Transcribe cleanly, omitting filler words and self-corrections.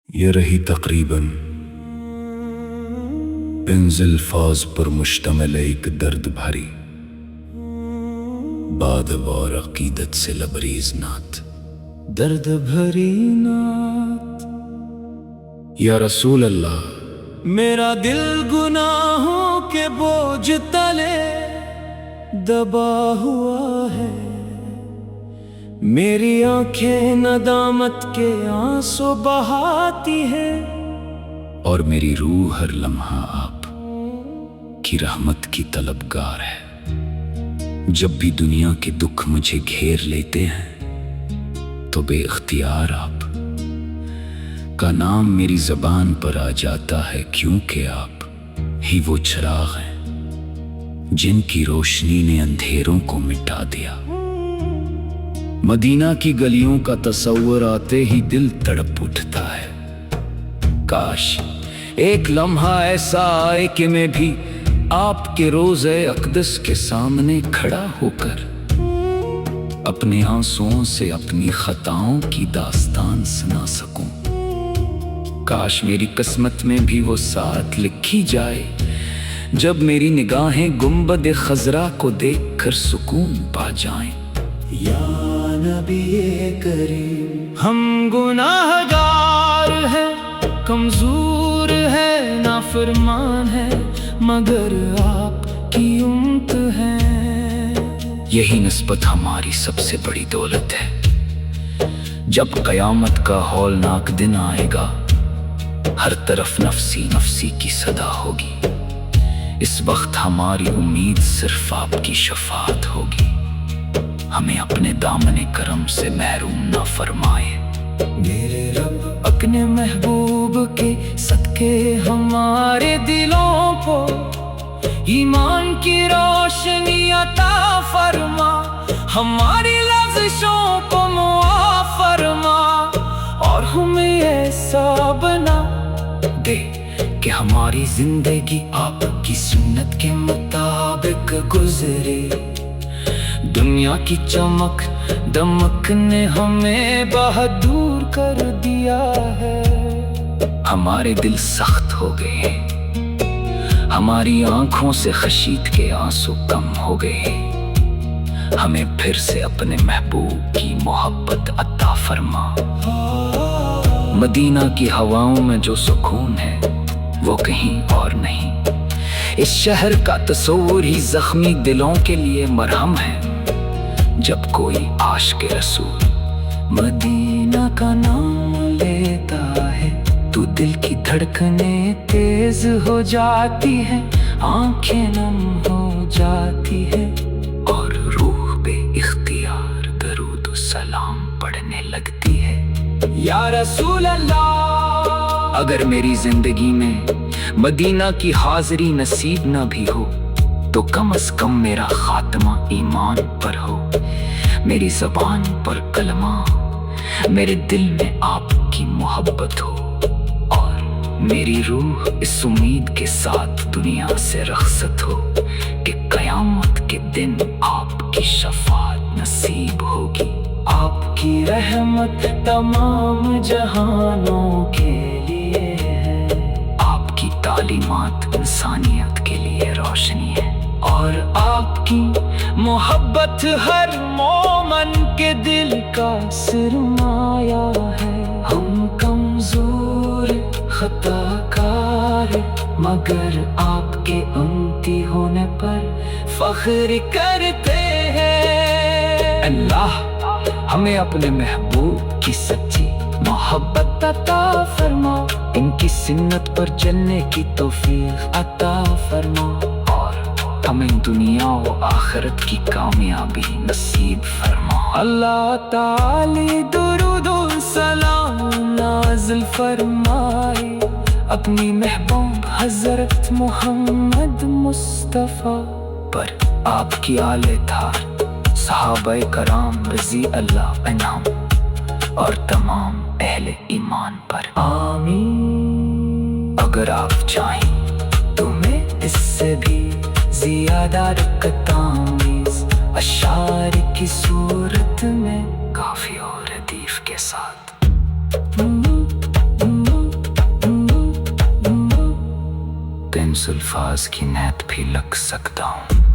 یہ رہی تقریباً بنز الفاظ پر مشتمل ایک درد بھری باد وار عقیدت سے لبریز نعت، درد بھری نعت۔ یا رسول اللہ، میرا دل گناہوں کے بوجھ تلے دبا ہوا ہے، میری آنکھیں ندامت کے آنسو بہاتی ہیں، اور میری روح ہر لمحہ آپ کی رحمت کی طلبگار ہے۔ جب بھی دنیا کے دکھ مجھے گھیر لیتے ہیں تو بے اختیار آپ کا نام میری زبان پر آ جاتا ہے، کیونکہ آپ ہی وہ چراغ ہیں جن کی روشنی نے اندھیروں کو مٹا دیا۔ مدینہ کی گلیوں کا تصور آتے ہی دل تڑپ اٹھتا ہے، کاش ایک لمحہ ایسا آئے کہ میں بھی آپ کے روضہ اقدس کے سامنے کھڑا ہو کر اپنے آنسوؤں سے اپنی خطاؤں کی داستان سنا سکوں۔ کاش میری قسمت میں بھی وہ ساتھ لکھی جائے جب میری نگاہیں گنبد خضرا کو دیکھ کر سکون پا جائیں۔ یا نبی کریم، ہم گناہ گار ہیں، کمزور ہے، نافرمان ہے، مگر آپ کی امت ہے۔ یہی نسبت ہماری سب سے بڑی دولت ہے۔ جب قیامت کا ہولناک دن آئے گا، ہر طرف نفسی نفسی کی صدا ہوگی، اس وقت ہماری امید صرف آپ کی شفاعت ہوگی۔ ہمیں اپنے دامن کرم سے محروم نہ فرمائے میرے رب، اپنے محبوب کے صدقے ہمارے دلوں کو ایمان کی روشنی عطا فرما، ہماری لفظوں کو معاف فرما، اور ہمیں ایسا بنا دے کہ ہماری زندگی آپ کی سنت کے مطابق گزرے۔ دنیا کی چمک دمک نے ہمیں بہت دور کر دیا ہے، ہمارے دل سخت ہو گئے ہیں، ہماری آنکھوں سے خشیت کے آنسو کم ہو گئے ہیں، ہمیں پھر سے اپنے محبوب کی محبت عطا فرما۔ مدینہ کی ہواؤں میں جو سکون ہے وہ کہیں اور نہیں، اس شہر کا تصور ہی زخمی دلوں کے لیے مرہم ہے۔ جب کوئی عاشق رسول مدینہ کا نام لیتا ہے تو دل کی دھڑکنیں تیز ہو جاتی ہیں، آنکھیں نم ہو جاتی ہیں، اور روح بے اختیار درود و سلام پڑھنے لگتی ہے۔ یا رسول اللہ، اگر میری زندگی میں مدینہ کی حاضری نصیب نہ بھی ہو تو کم از کم میرا خاتمہ ایمان پر ہو، میری زبان پر کلمہ، میرے دل میں آپ کی محبت ہو، اور میری روح اس امید کے ساتھ دنیا سے رخصت ہو کہ قیامت کے دن آپ کی شفاعت نصیب ہوگی۔ آپ کی رحمت تمام جہانوں کے لیے ہے، آپ کی تعلیمات انسانیت کے لیے روشنی ہے، اور آپ کی محبت ہر مومن کے دل کا سرمایہ ہے۔ ہم کمزور خطا کار مگر آپ کے امتی ہونے پر فخر کرتے ہیں۔ اللہ ہمیں اپنے محبوب کی سچی محبت عطا فرما، ان کی سنت پر چلنے کی توفیق عطا فرما، اور ہمیں دنیا و آخرت کی کامیابی نصیب فرما۔ اللہ تعالی درود و سلام نازل فرمائے اپنی محبوب حضرت محمد مصطفیٰ پر، آپ کی آل اطہار، صحابہ کرام رضی اللہ عنہم، اور تمام اہل ایمان پر، آمین۔ اگر آپ چاہیں تو میں اس سے بھی زیادہ رکعتامیز اشعار کی صورت میں کافی اور ردیف کے ساتھ ان الفاظ کی نیت بھی لگ سکتا ہوں.